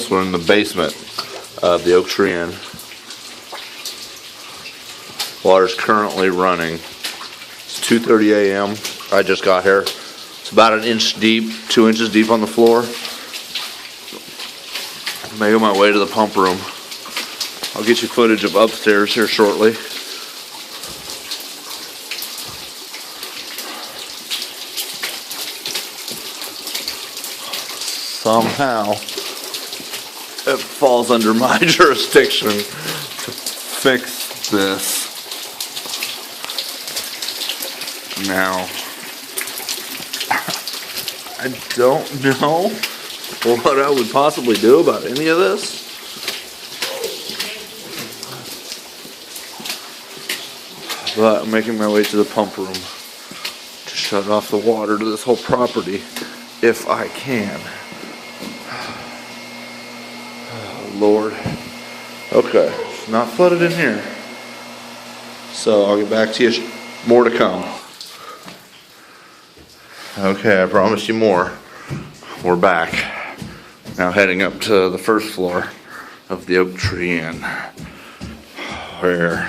this. We're in the basement of the O.T.I Inn. Water's currently running. It's 2:30 a.m. I just got here. It's about an inch deep, 2 inches deep on the floor. I'm making my way to the pump room. I'll get you footage of upstairs here shortly. Somehow it falls under my jurisdiction to fix this. Now, I don't know what I would possibly do about any of this. But I'm making my way to the pump room to shut off the water to this whole property if I can. Oh, Lord. Okay, it's not flooded in here. So I'll get back to you. More to come. Okay, I promised you more. We're back. Now heading up to the first floor of the O.T.I Inn, where